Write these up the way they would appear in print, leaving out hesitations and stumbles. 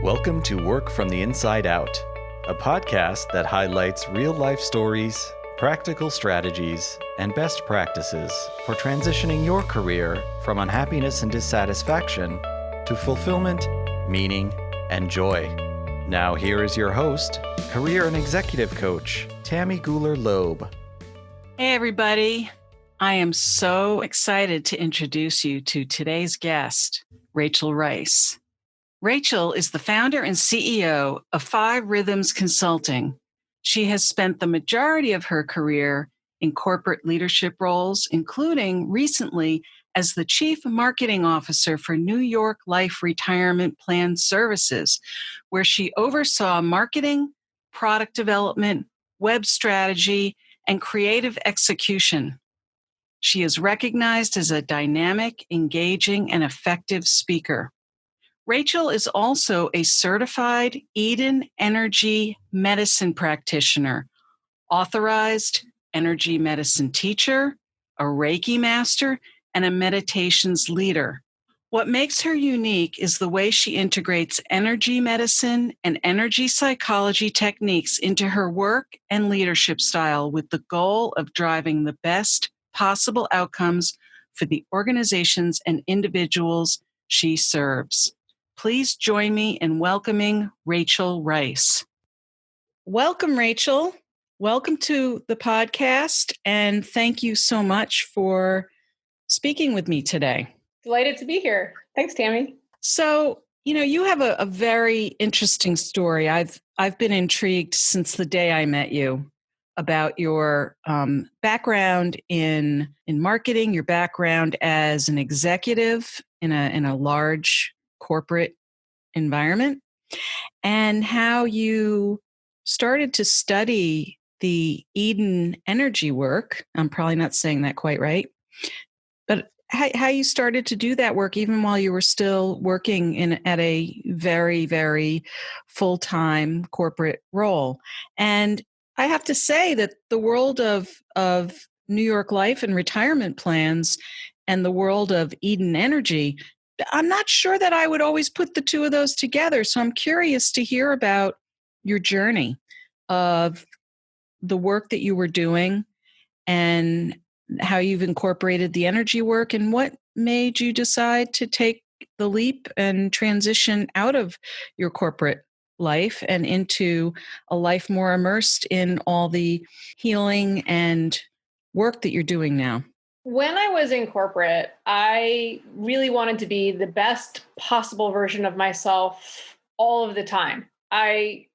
Welcome to Work from the Inside Out, a podcast that highlights real-life stories, practical strategies, and best practices for transitioning your career from unhappiness and dissatisfaction to fulfillment, meaning, and joy. Now here is your host, career and executive coach, Tammy Guler-Loeb. Hey everybody, I am so excited to introduce you to today's guest, Rachel Rice. Rachel is the founder and CEO of 5 Rhythms Consulting. She has spent the majority of her career in corporate leadership roles, including recently as the Chief Marketing Officer for New York Life Retirement Plan Services, where she oversaw marketing, product development, web strategy, and creative execution. She is recognized as a dynamic, engaging, and effective speaker. Rachel is also a certified Eden Energy Medicine Practitioner, Authorized Energy Medicine Teacher, a Reiki Master, and a meditations leader. What makes her unique is the way she integrates energy medicine and energy psychology techniques into her work and leadership style with the goal of driving the best possible outcomes for the organizations and individuals she serves. Please join me in welcoming Rachel Rice. Welcome, Rachel. Welcome to the podcast, and thank you so much for speaking with me today. Delighted to be here. Thanks, Tammy. So, you have a very interesting story. I've been intrigued since the day I met you about your background in marketing, your background as an executive in a large corporate environment, and how you started to study the Eden energy work. I'm probably not saying that quite right, but how you started to do that work even while you were still working at a very, very full-time corporate role. And I have to say that the world of New York Life and retirement plans and the world of Eden Energy, I'm not sure that I would always put the two of those together. So I'm curious to hear about your journey of the work that you were doing and how you've incorporated the energy work and what made you decide to take the leap and transition out of your corporate life and into a life more immersed in all the healing and work that you're doing now. When I was in corporate, I really wanted to be the best possible version of myself all of the time. I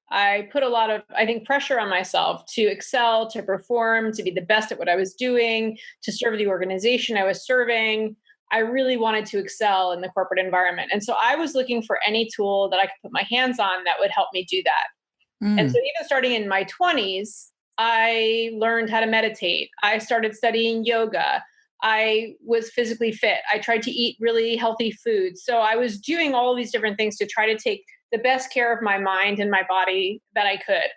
put a lot of, I think, pressure on myself to excel, to perform, to be the best at what I was doing, to serve the organization I was serving. I really wanted to excel in the corporate environment. And so I was looking for any tool that I could put my hands on that would help me do that. And so even starting in my 20s, I learned how to meditate. I started studying yoga. I was physically fit. I tried to eat really healthy food. So I was doing all these different things to try to take the best care of my mind and my body that I could.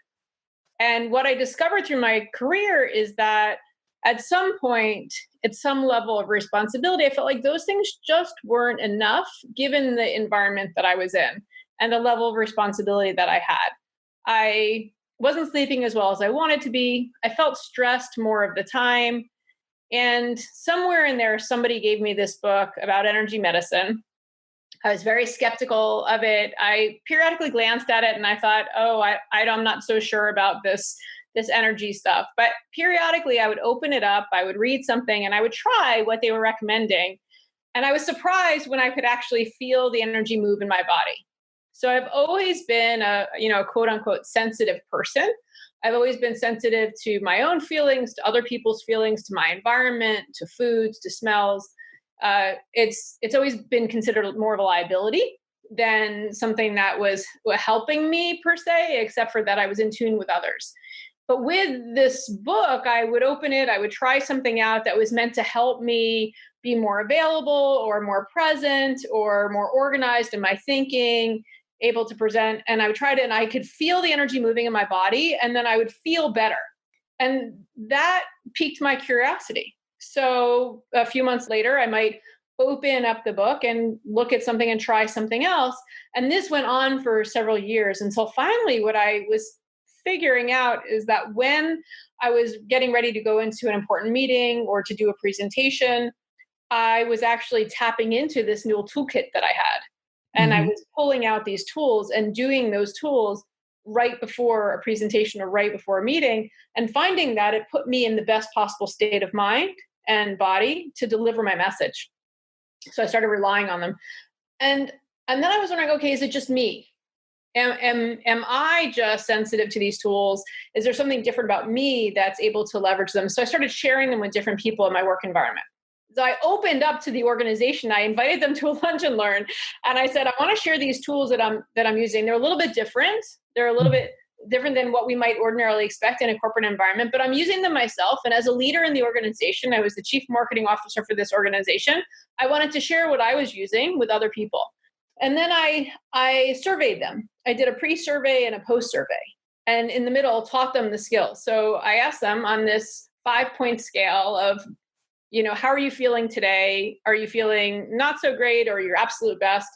And what I discovered through my career is that at some point, at some level of responsibility, I felt like those things just weren't enough given the environment that I was in and the level of responsibility that I had. I wasn't sleeping as well as I wanted to be. I felt stressed more of the time. And somewhere in there, somebody gave me this book about energy medicine. I was very skeptical of it. I periodically glanced at it and I thought, I'm not so sure about this energy stuff. But periodically I would open it up, I would read something, and I would try what they were recommending. And I was surprised when I could actually feel the energy move in my body. So I've always been a quote unquote sensitive person. I've always been sensitive to my own feelings, to other people's feelings, to my environment, to foods, to smells. It's always been considered more of a liability than something that was helping me per se, except for that I was in tune with others. But with this book, I would open it, I would try something out that was meant to help me be more available or more present or more organized in my thinking, able to present. And I would try it and I could feel the energy moving in my body, and then I would feel better. And that piqued my curiosity. So a few months later, I might open up the book and look at something and try something else. And this went on for several years until finally what I was figuring out is that when I was getting ready to go into an important meeting or to do a presentation, I was actually tapping into this new toolkit that I had. And I was pulling out these tools and doing those tools right before a presentation or right before a meeting, and finding that it put me in the best possible state of mind and body to deliver my message. So I started relying on them. And then I was wondering, okay, is it just me? Am I just sensitive to these tools? Is there something different about me that's able to leverage them? So I started sharing them with different people in my work environment. So I opened up to the organization. I invited them to a lunch and learn, and I said, I want to share these tools that I'm using. They're a little bit different. They're a little bit different than what we might ordinarily expect in a corporate environment, but I'm using them myself. And as a leader in the organization, I was the chief marketing officer for this organization. I wanted to share what I was using with other people. And then I surveyed them. I did a pre-survey and a post-survey, and in the middle taught them the skills. So I asked them on this 5-point scale of, how are you feeling today? Are you feeling not so great or your absolute best?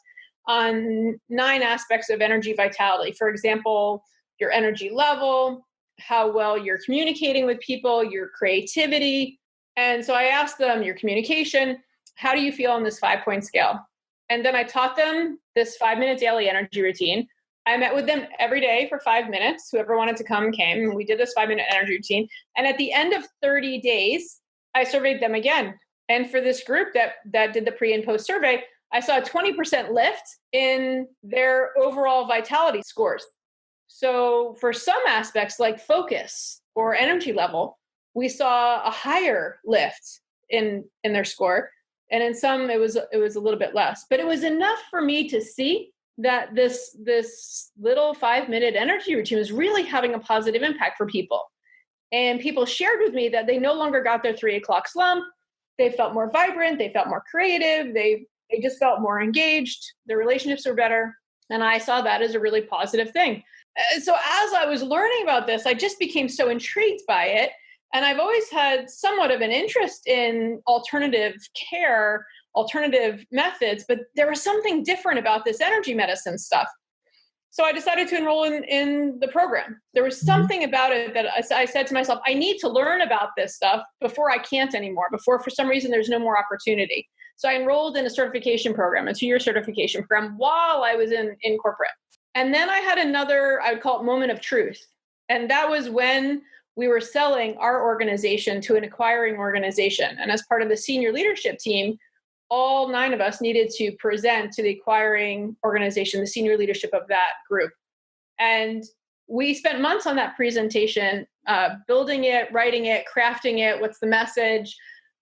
On 9 aspects of energy vitality. For example, your energy level, how well you're communicating with people, your creativity. And so I asked them your communication, how do you feel on this 5-point scale? And then I taught them this 5-minute daily energy routine. I met with them every day for 5 minutes. Whoever wanted to come came, and we did this 5-minute energy routine. And at the end of 30 days, I surveyed them again. And for this group that did the pre and post survey, I saw a 20% lift in their overall vitality scores. So for some aspects like focus or energy level, we saw a higher lift in their score. And in some, it was a little bit less. But it was enough for me to see that this little 5-minute energy routine was really having a positive impact for people. And people shared with me that they no longer got their 3 o'clock slump. They felt more vibrant. They felt more creative. They just felt more engaged. Their relationships were better. And I saw that as a really positive thing. So as I was learning about this, I just became so intrigued by it. And I've always had somewhat of an interest in alternative care, alternative methods, but there was something different about this energy medicine stuff. So I decided to enroll in the program. There was something about it that I said to myself, I need to learn about this stuff before I can't anymore, before for some reason there's no more opportunity. So I enrolled in a certification program, a 2-year certification program while I was in corporate. And then I had another, I would call it moment of truth. And that was when we were selling our organization to an acquiring organization. And as part of the senior leadership team, all 9 of us needed to present to the acquiring organization, the senior leadership of that group. And we spent months on that presentation, building it, writing it, crafting it. What's the message?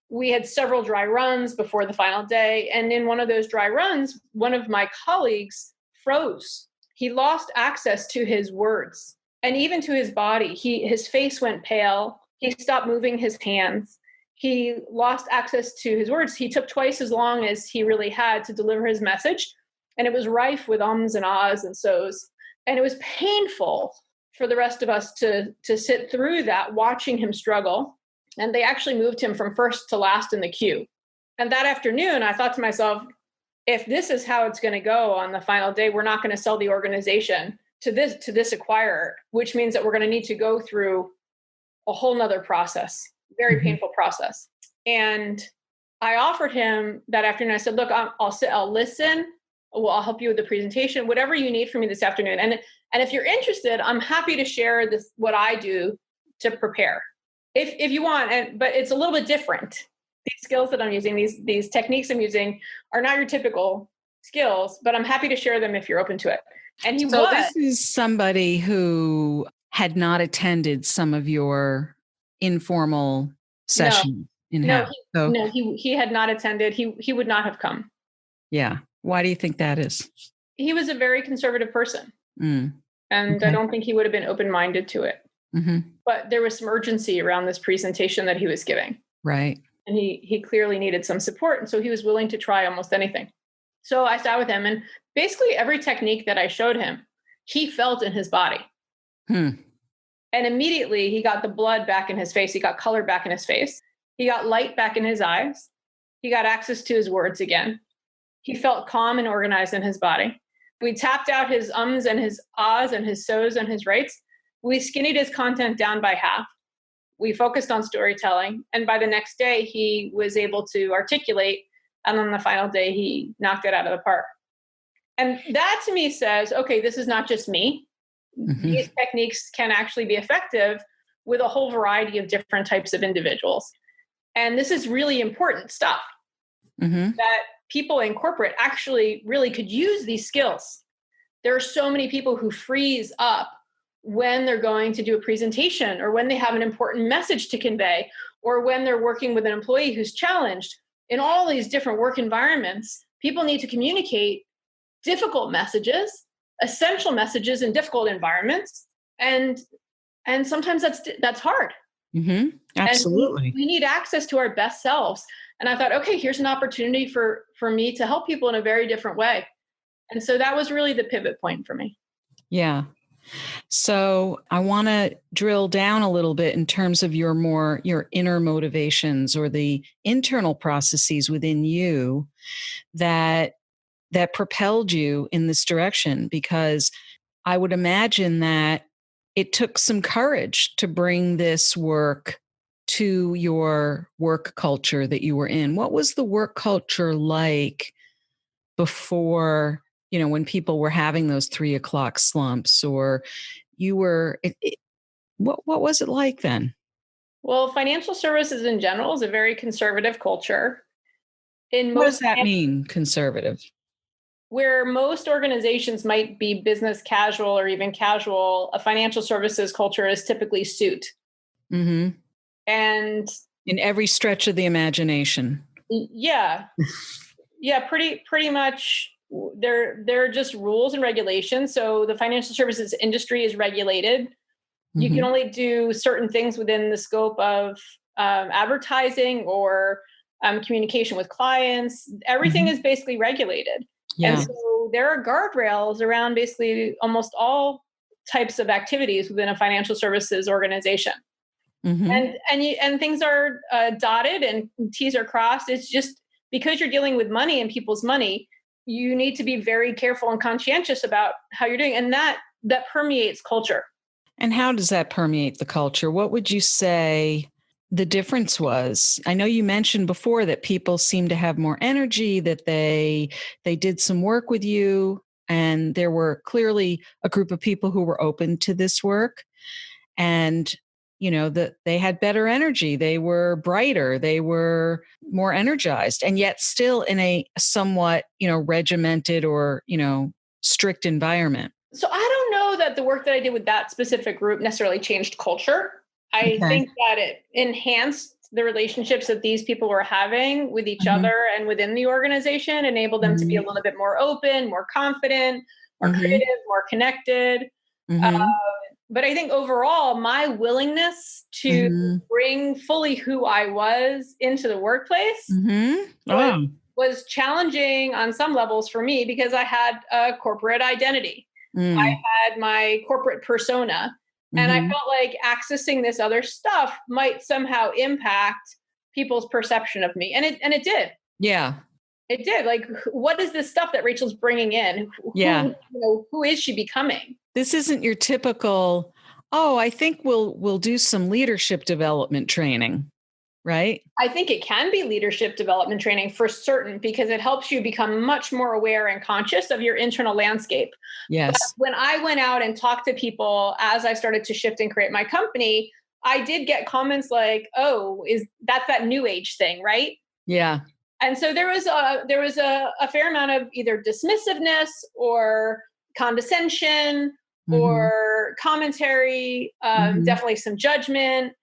We had several dry runs before the final day. And in one of those dry runs, one of my colleagues froze. He lost access to his words and even to his body. His face went pale. He stopped moving his hands. He lost access to his words. He took twice as long as he really had to deliver his message. And it was rife with ums and ahs and so's. And it was painful for the rest of us to sit through that, watching him struggle. And they actually moved him from first to last in the queue. And that afternoon, I thought to myself, if this is how it's going to go on the final day, we're not going to sell the organization to this acquirer, which means that we're going to need to go through a whole nother process, very painful process. And I offered him that afternoon. I said, look, I'll listen. Well, I'll help you with the presentation, whatever you need from me this afternoon. And if you're interested, I'm happy to share what I do to prepare if you want. But it's a little bit different. These skills that I'm using, these techniques I'm using are not your typical skills, but I'm happy to share them if you're open to it. And this is somebody who had not attended some of your informal sessions. He had not attended. He would not have come. Yeah. Why do you think that is? He was a very conservative person. And okay. I don't think he would have been open-minded to it. But there was some urgency around this presentation that he was giving. Right. And he clearly needed some support. And so he was willing to try almost anything. So I sat with him, and basically every technique that I showed him, he felt in his body. And immediately he got the blood back in his face. He got color back in his face. He got light back in his eyes. He got access to his words again. He felt calm and organized in his body. We tapped out his ums and his ahs and his so's and his rights. We skinnied his content down by half. We focused on storytelling. And by the next day, he was able to articulate. And on the final day, he knocked it out of the park. And that to me says, okay, this is not just me. Mm-hmm. These techniques can actually be effective with a whole variety of different types of individuals. And this is really important stuff that people in corporate actually really could use these skills. There are so many people who freeze up when they're going to do a presentation, or when they have an important message to convey, or when they're working with an employee who's challenged. In all these different work environments, people need to communicate difficult messages, essential messages in difficult environments. And sometimes that's hard. Mm-hmm. Absolutely. And we need access to our best selves. And I thought, okay, here's an opportunity for me to help people in a very different way. And so that was really the pivot point for me. Yeah. So I want to drill down a little bit in terms of your inner motivations, or the internal processes within you that propelled you in this direction, because I would imagine that it took some courage to bring this work to your work culture that you were in. What was the work culture like before, when people were having those 3 o'clock slumps, or you were, what was it like then? Well, financial services in general is a very conservative culture. What does that mean, conservative? Where most organizations might be business casual or even casual, a financial services culture is typically suit. Mm-hmm. And in every stretch of the imagination. Yeah. Yeah, pretty much. There are just rules and regulations. So the financial services industry is regulated. You can only do certain things within the scope of advertising or communication with clients. Everything is basically regulated. Yeah. And so there are guardrails around basically almost all types of activities within a financial services organization. And things are dotted and T's are crossed. It's just because you're dealing with money and people's money, you need to be very careful and conscientious about how you're doing. And that permeates culture. And how does that permeate the culture? What would you say the difference was? I know you mentioned before that people seem to have more energy, that they did some work with you, and there were clearly a group of people who were open to this work, and that they had better energy, they were brighter, they were more energized, and yet still in a somewhat regimented or strict environment. So I don't know that the work that I did with that specific group necessarily changed culture. I think that it enhanced the relationships that these people were having with each other and within the organization, enabled them to be a little bit more open, more confident, more creative, more connected. But I think overall, my willingness to bring fully who I was into the workplace was challenging on some levels for me, because I had a corporate identity. I had my corporate persona, and I felt like accessing this other stuff might somehow impact people's perception of me. And it did. Yeah. It did. Like, what is this stuff that Rachel's bringing in? Who is she becoming? This isn't your typical, I think we'll do some leadership development training, right? I think it can be leadership development training for certain, because it helps you become much more aware and conscious of your internal landscape. Yes. But when I went out and talked to people as I started to shift and create my company, I did get comments like, that's that new age thing, right? Yeah. And so there was a fair amount of either dismissiveness or condescension or commentary, definitely some judgment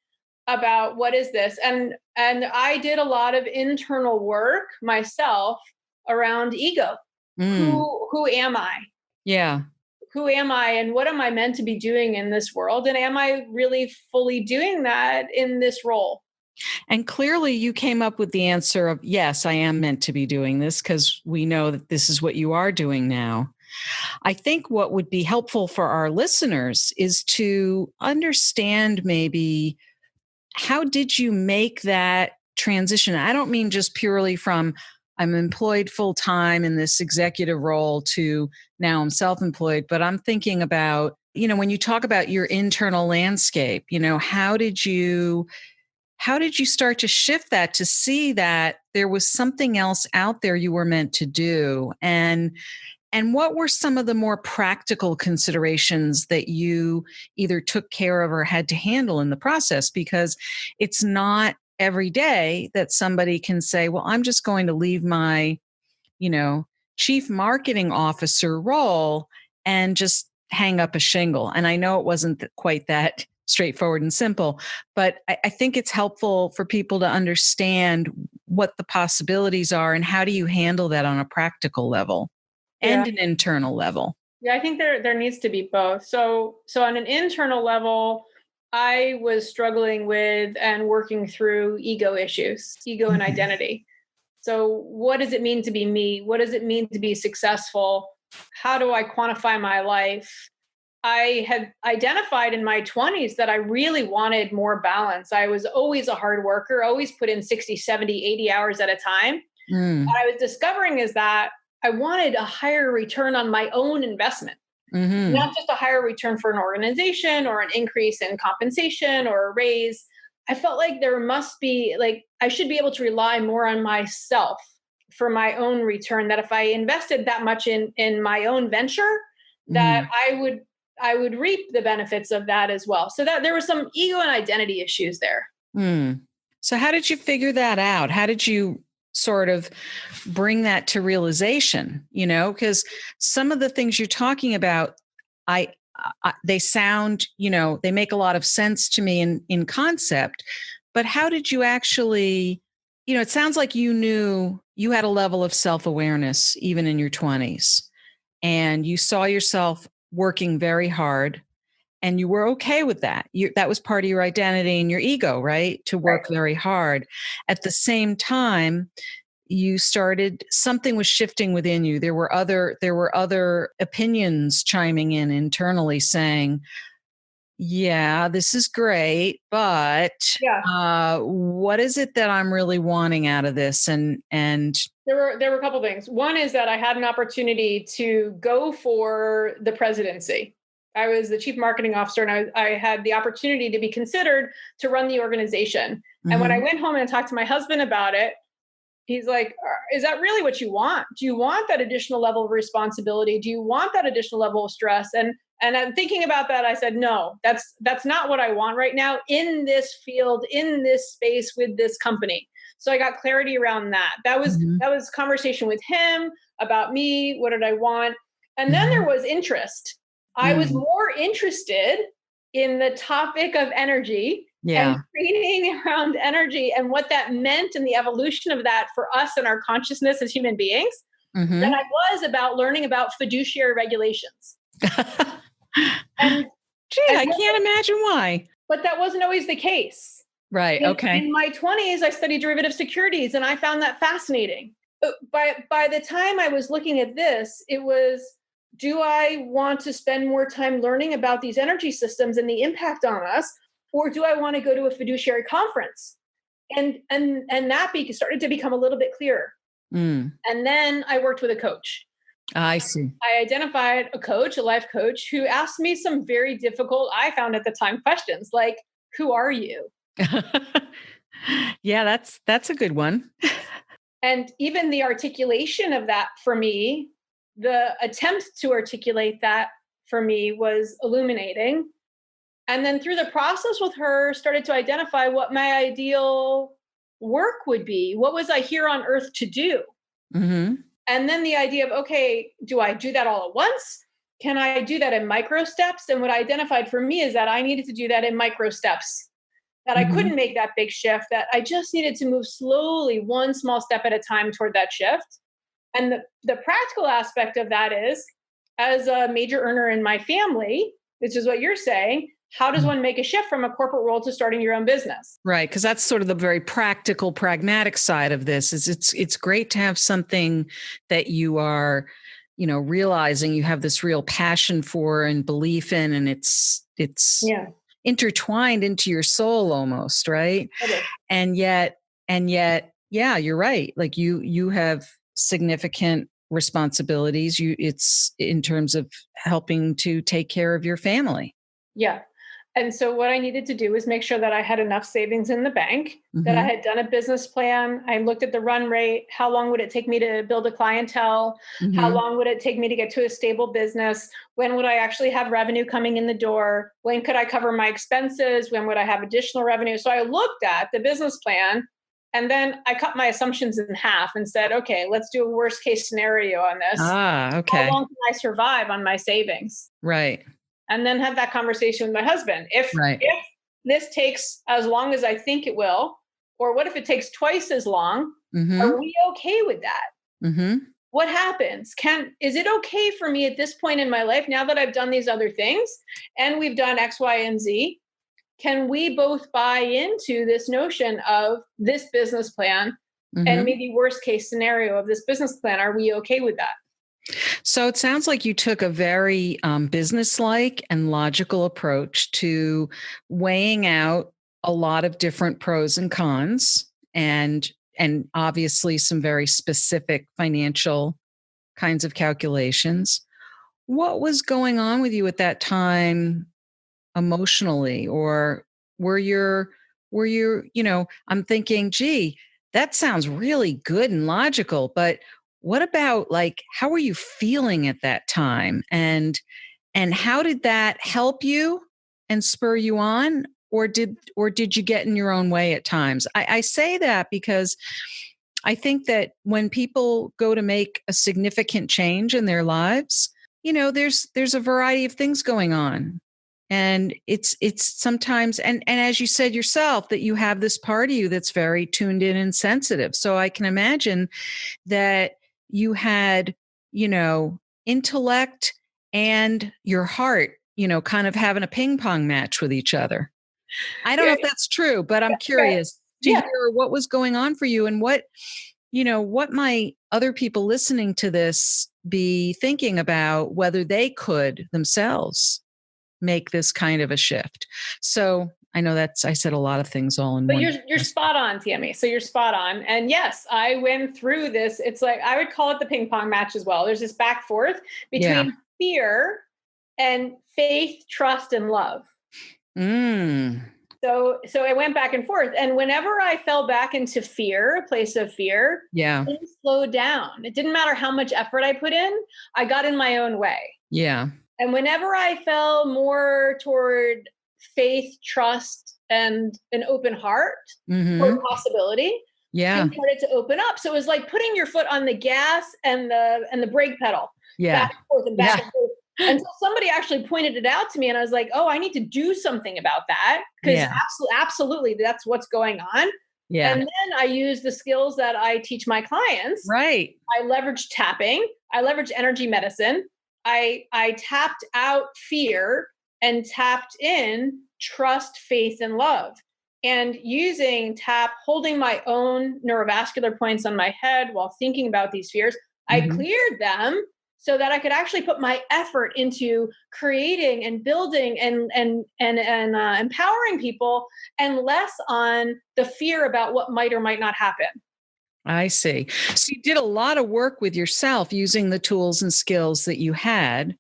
about what is this. And I did a lot of internal work myself around ego. Who am I? Yeah. Who am I, and what am I meant to be doing in this world? And am I really fully doing that in this role? And clearly you came up with the answer of, yes, I am meant to be doing this, because we know that this is what you are doing now. I think what would be helpful for our listeners is to understand maybe, how did you make that transition? I don't mean just purely from I'm employed full time in this executive role to now I'm self-employed, but I'm thinking about, when you talk about your internal landscape, how did you start to shift that to see that there was something else out there you were meant to do? And what were some of the more practical considerations that you either took care of or had to handle in the process? Because it's not every day that somebody can say, well, I'm just going to leave my, chief marketing officer role and just hang up a shingle. And I know it wasn't quite that straightforward and simple, but I think it's helpful for people to understand what the possibilities are and how do you handle that on a practical level and an internal level. Yeah, I think there needs to be both. So on an internal level, I was struggling with and working through ego issues, ego and identity. So what does it mean to be me? What does it mean to be successful? How do I quantify my life? I had identified in my 20s that I really wanted more balance. I was always a hard worker, always put in 60, 70, 80 hours at a time. What I was discovering is that I wanted a higher return on my own investment, not just a higher return for an organization or an increase in compensation or a raise. I felt like there must be, I should be able to rely more on myself for my own return, that if I invested that much in my own venture, that I would reap the benefits of that as well. So that there were some ego and identity issues there. So how did you figure that out? How did you sort of bring that to realization? Because some of the things you're talking about, they sound, they make a lot of sense to me in concept, but how did you actually, it sounds like you knew you had a level of self-awareness even in your 20s, and you saw yourself working very hard and you were okay with that. That was part of your identity and your ego, right? To work very hard. At the same time, something was shifting within you. There were other opinions chiming in internally saying, yeah, this is great, but what is it that I'm really wanting out of this? And there were a couple things. One is that I had an opportunity to go for the presidency. I was the chief marketing officer, and I had the opportunity to be considered to run the organization. And when I went home and talked to my husband about it, he's like, is that really what you want? Do you want that additional level of responsibility? Do you want that additional level of stress? And I'm thinking about that. I said, no, that's not what I want right now in this field, in this space with this company. So I got clarity around that. That was conversation with him about me. What did I want? And then there was interest. I was more interested in the topic of energy and training around energy and what that meant and the evolution of that for us and our consciousness as human beings than I was about learning about fiduciary regulations. I can't imagine why. But that wasn't always the case. Right. Okay. In my 20s, I studied derivative securities, and I found that fascinating. By the time I was looking at this, it was, do I want to spend more time learning about these energy systems and the impact on us, or do I want to go to a fiduciary conference? And that started to become a little bit clearer. And then I worked with a coach. I see. I identified a coach, a life coach, who asked me some very difficult, I found at the time, questions like, who are you? Yeah, that's a good one. And even the articulation of that for me, the attempt to articulate that for me was illuminating. And then through the process with her, started to identify what my ideal work would be. What was I here on earth to do? And then the idea of, okay, do I do that all at once? Can I do that in micro steps? And what I identified for me is that I needed to do that in micro steps, that I couldn't make that big shift, that I just needed to move slowly, one small step at a time toward that shift. And the practical aspect of that is, as a major earner in my family, which is what you're saying, how does one make a shift from a corporate role to starting your own business? Right. Because that's sort of the very practical, pragmatic side of this. Is it's great to have something that you are, realizing you have this real passion for and belief in, and it's intertwined into your soul almost, right? And yet And yet, yeah, you're right. Like you have significant responsibilities. It's in terms of helping to take care of your family. Yeah. And so what I needed to do was make sure that I had enough savings in the bank, that I Mm-hmm. had done a business plan. I looked at the run rate. How long would it take me to build a clientele? How Mm-hmm. long would it take me to get to a stable business? When would I actually have revenue coming in the door? When could I cover my expenses? When would I have additional revenue? So I looked at the business plan, and then I cut my assumptions in half and said, okay, let's do a worst case scenario on this. Ah, How okay. long can I survive on my savings? Right. And then have that conversation with my husband. Right. If this takes as long as I think it will, or what if it takes twice as long? Mm-hmm. Are we okay with that? Mm-hmm. What happens? Is it okay for me at this point in my life, now that I've done these other things and we've done X, Y, and Z? Can we both buy into this notion of this business plan and Mm-hmm. maybe worst case scenario of this business plan? Are we okay with that? So it sounds like you took a very business-like and logical approach to weighing out a lot of different pros and cons, and obviously some very specific financial kinds of calculations. What was going on with you at that time emotionally, or were your were you I'm thinking, gee, that sounds really good and logical, but what about, like, how were you feeling at that time, and how did that help you and spur you on, or did you get in your own way at times? I say that because I think that when people go to make a significant change in their lives, there's a variety of things going on. And it's sometimes, and as you said yourself, that you have this part of you that's very tuned in and sensitive. So I can imagine that you had, intellect and your heart, kind of having a ping pong match with each other. I don't know Yeah, if that's true, but I'm yeah, curious to yeah. hear what was going on for you, and what might other people listening to this be thinking about whether they could themselves make this kind of a shift. So I know I said a lot of things all in But one. you're spot on, Tammy. So you're spot on. And yes, I went through this. It's like I would call it the ping pong match as well. There's this back forth Yeah. between fear and faith, trust, and love. Mm. So I went back and forth. And whenever I fell back into fear, a place of fear, Yeah. things slowed down. It didn't matter how much effort I put in, I got in my own way. Yeah. And whenever I fell more toward faith, trust, and an open heart for Mm-hmm. possibility, Yeah. things started to open up. So it was like putting your foot on the gas and the brake pedal, Yeah. back and forth and back Yeah. and forth. Until somebody actually pointed it out to me, and I was like, "Oh, I need to do something about that because Yeah. absolutely, that's what's going on." Yeah. And then I use the skills that I teach my clients. Right. I leverage tapping. I leverage energy medicine. I tapped out fear and tapped in trust, faith, and love. And using tap, holding my own neurovascular points on my head while thinking about these fears, I Mm-hmm. cleared them so that I could actually put my effort into creating and building and empowering people, and less on the fear about what might or might not happen. I see. So you did a lot of work with yourself using the tools and skills that you had.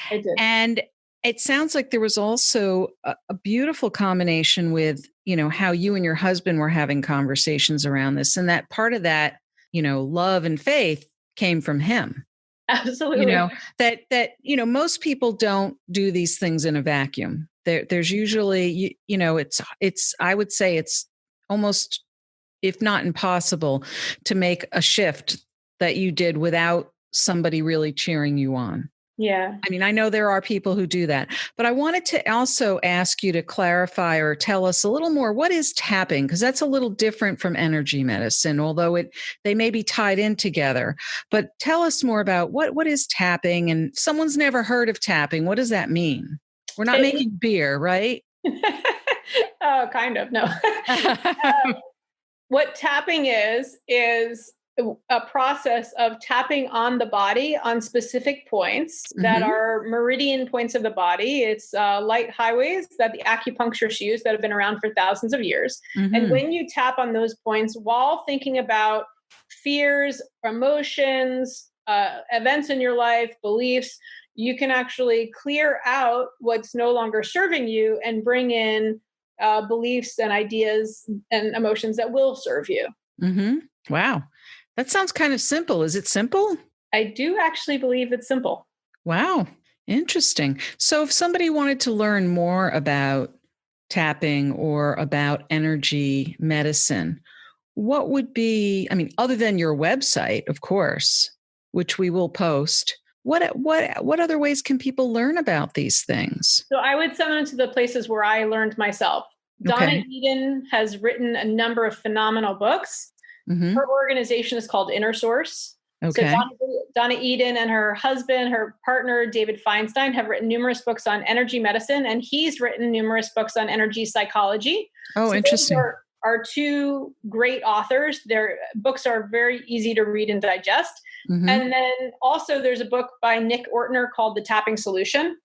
I did. And it sounds like there was also a beautiful combination with, how you and your husband were having conversations around this. And that part of that, love and faith came from him. You Absolutely. know, most people don't do these things in a vacuum. There's usually, it's, I would say it's almost, if not impossible, to make a shift that you did without somebody really cheering you on. Yeah. I mean, I know there are people who do that, but I wanted to also ask you to clarify or tell us a little more. What is tapping? Because that's a little different from energy medicine, although they may be tied in together. But tell us more about what is tapping, and someone's never heard of tapping. What does that mean? We're not It, making beer, right? oh, kind of. No. What tapping is a process of tapping on the body on specific points that are meridian points of the body. It's light highways that the acupuncturists use that have been around for thousands of years. And when you tap on those points while thinking about fears, emotions, events in your life, beliefs, you can actually clear out what's no longer serving you and bring in beliefs and ideas and emotions that will serve you. Wow. That sounds kind of simple. Is it simple? I do actually believe it's simple. Wow. Interesting. So if somebody wanted to learn more about tapping or about energy medicine, what would be, I mean, other than your website, of course, which we will post, what other ways can people learn about these things? So I would send them to the places where I learned myself. Donna Eden has written a number of phenomenal books. Her organization is called Inner Source. So Donna Eden and her husband, her partner, David Feinstein, have written numerous books on energy medicine, and he's written numerous books on energy psychology. Oh, so interesting. Those are two great authors. Their books are very easy to read and digest. And then also there's a book by Nick Ortner called The Tapping Solution.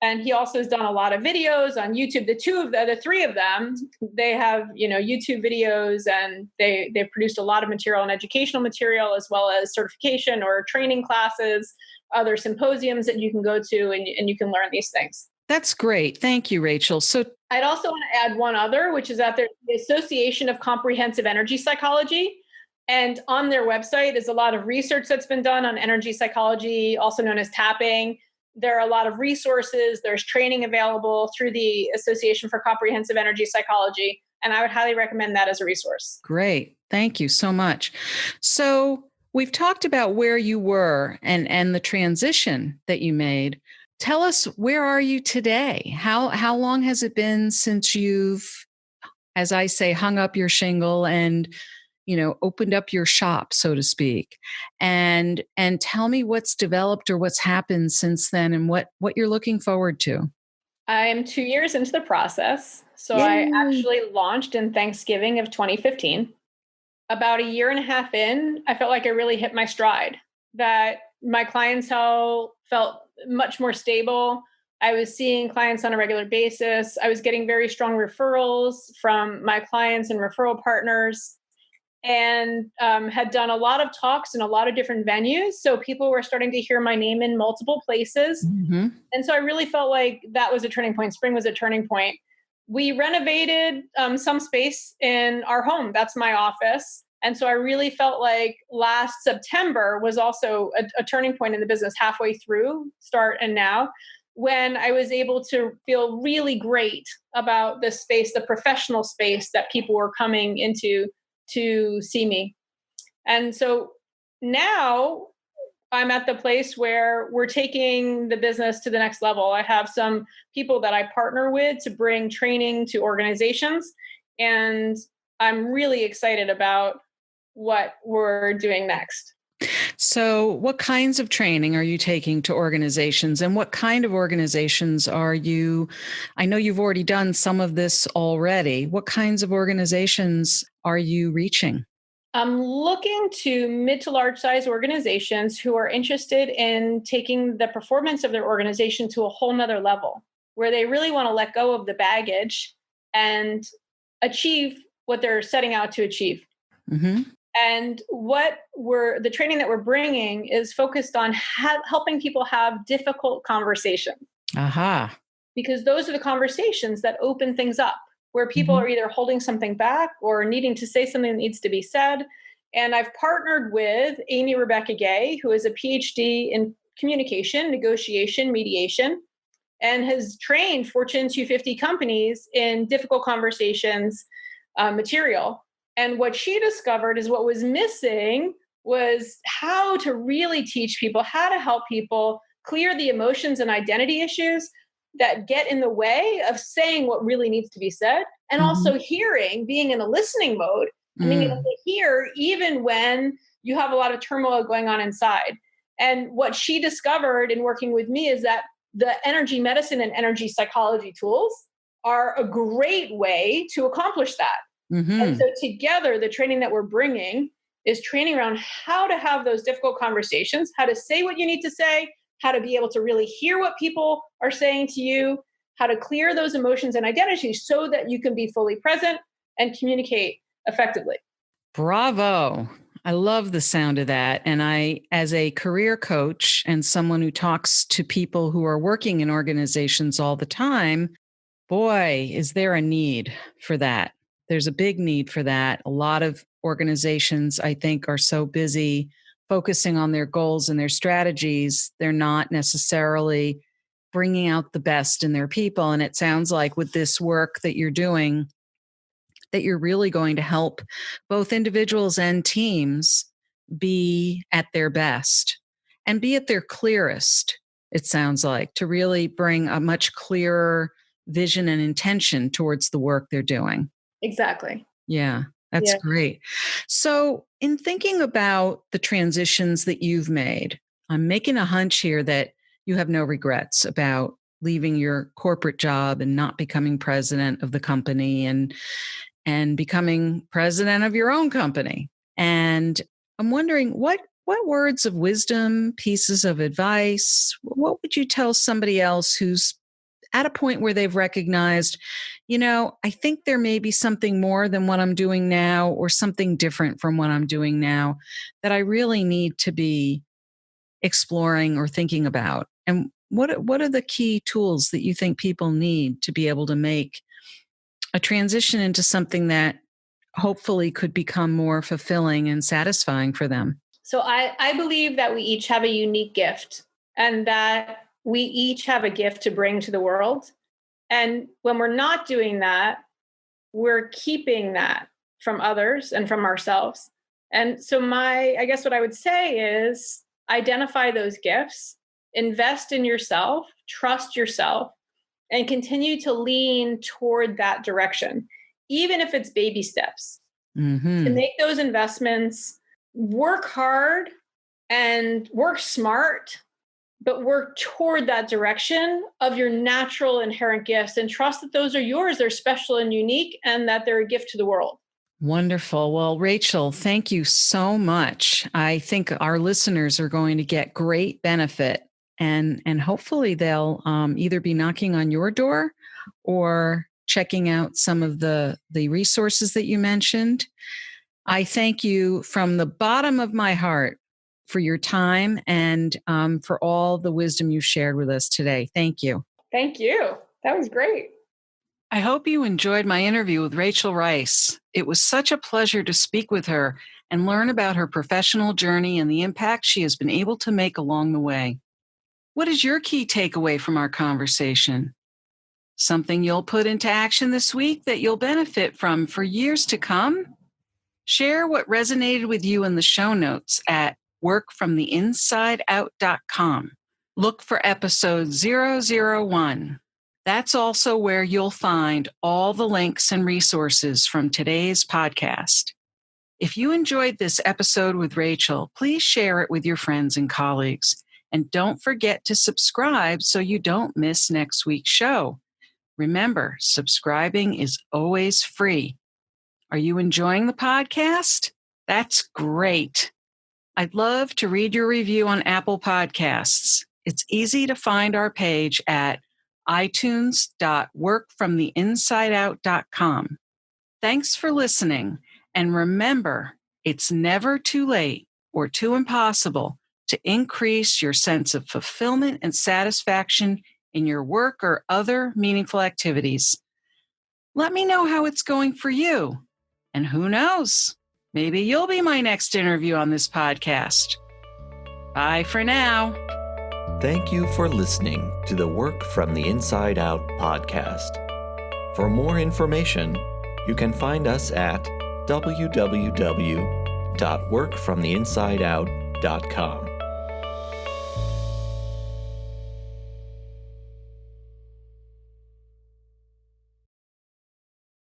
And he also has done a lot of videos on YouTube. The three of them, they have, YouTube videos, and they've produced a lot of material and educational material, as well as certification or training classes, other symposiums that you can go to, and you can learn these things. That's great. Thank you, Rachel. So I'd also want to add one other, which is that there's the Association of Comprehensive Energy Psychology. And on their website is a lot of research that's been done on energy psychology, also known as tapping. There are a lot of resources. There's training available through the Association for Comprehensive Energy Psychology. And I would highly recommend that as a resource. Great. Thank you so much. So we've talked about where you were and the transition that you made. Tell us, where are you today? How long has it been since you've, as I say, hung up your shingle and opened up your shop, so to speak, and tell me what's developed or what's happened since then, and what you're looking forward to. I'm 2 years into the process. So I actually launched in Thanksgiving of 2015. About a year and a half in, I felt like I really hit my stride, that my clientele felt much more stable. I was seeing clients on a regular basis. I was getting very strong referrals from my clients and referral partners, and had done a lot of talks in a lot of different venues. So people were starting to hear my name in multiple places. And so I really felt like that was a turning point. Spring was a turning point. We renovated some space in our home. That's my office. And so I really felt like last September was also a turning point in the business, halfway through, start and now, when I was able to feel really great about the space, the professional space that people were coming into to see me. And so now I'm at the place where we're taking the business to the next level. I have some people that I partner with to bring training to organizations, and I'm really excited about what we're doing next. So what kinds of training are you taking to organizations, and what kind of organizations are you? I know you've already done some of this already. What kinds of organizations are you reaching? I'm looking to mid to large size organizations who are interested in taking the performance of their organization to a whole nother level, where they really want to let go of the baggage and achieve what they're setting out to achieve. And the training that we're bringing is focused on helping people have difficult conversations. Because those are the conversations that open things up, where people are either holding something back or needing to say something that needs to be said. And I've partnered with Amy Rebecca Gay, who is a PhD in communication, negotiation, mediation, and has trained Fortune 250 companies in difficult conversations material. And what she discovered is what was missing was how to really teach people, how to help people clear the emotions and identity issues that get in the way of saying what really needs to be said, and also being in a listening mode, and being able to hear even when you have a lot of turmoil going on inside. And what she discovered in working with me is that the energy medicine and energy psychology tools are a great way to accomplish that. And so together, the training that we're bringing is training around how to have those difficult conversations, how to say what you need to say, how to be able to really hear what people are saying to you, how to clear those emotions and identities so that you can be fully present and communicate effectively. Bravo. I love the sound of that. And I, as a career coach and someone who talks to people who are working in organizations all the time, boy, is there a need for that. There's a big need for that. A lot of organizations, I think, are so busy focusing on their goals and their strategies, they're not necessarily bringing out the best in their people. And it sounds like with this work that you're doing, that you're really going to help both individuals and teams be at their best and be at their clearest, it sounds like, to really bring a much clearer vision and intention towards the work they're doing. Exactly. Yeah, that's great. So, in thinking about the transitions that you've made, I'm making a hunch here that you have no regrets about leaving your corporate job and not becoming president of the company and becoming president of your own company. And I'm wondering what words of wisdom, pieces of advice, what would you tell somebody else who's at a point where they've recognized, I think there may be something more than what I'm doing now or something different from what I'm doing now that I really need to be exploring or thinking about? And what are the key tools that you think people need to be able to make a transition into something that hopefully could become more fulfilling and satisfying for them? So I believe that we each have a unique gift and that we each have a gift to bring to the world. And when we're not doing that, we're keeping that from others and from ourselves. And so I guess what I would say is identify those gifts, invest in yourself, trust yourself, and continue to lean toward that direction, even if it's baby steps. To make those investments, work hard and work smart, but work toward that direction of your natural inherent gifts and trust that those are yours. They're special and unique and that they're a gift to the world. Wonderful. Well, Rachel, thank you so much. I think our listeners are going to get great benefit and hopefully they'll either be knocking on your door or checking out some of the resources that you mentioned. I thank you from the bottom of my heart for your time and for all the wisdom you shared with us today. Thank you. Thank you. That was great. I hope you enjoyed my interview with Rachel Rice. It was such a pleasure to speak with her and learn about her professional journey and the impact she has been able to make along the way. What is your key takeaway from our conversation? Something you'll put into action this week that you'll benefit from for years to come? Share what resonated with you in the show notes at workfromtheinsideout.com. Look for episode 001. That's also where you'll find all the links and resources from today's podcast. If you enjoyed this episode with Rachel, please share it with your friends and colleagues. And don't forget to subscribe so you don't miss next week's show. Remember, subscribing is always free. Are you enjoying the podcast? That's great. I'd love to read your review on Apple Podcasts. It's easy to find our page at itunes.workfromtheinsideout.com. Thanks for listening. And remember, it's never too late or too impossible to increase your sense of fulfillment and satisfaction in your work or other meaningful activities. Let me know how it's going for you. And who knows, maybe you'll be my next interview on this podcast. Bye for now. Thank you for listening to the Work from the Inside Out podcast. For more information, you can find us at www.workfromtheinsideout.com.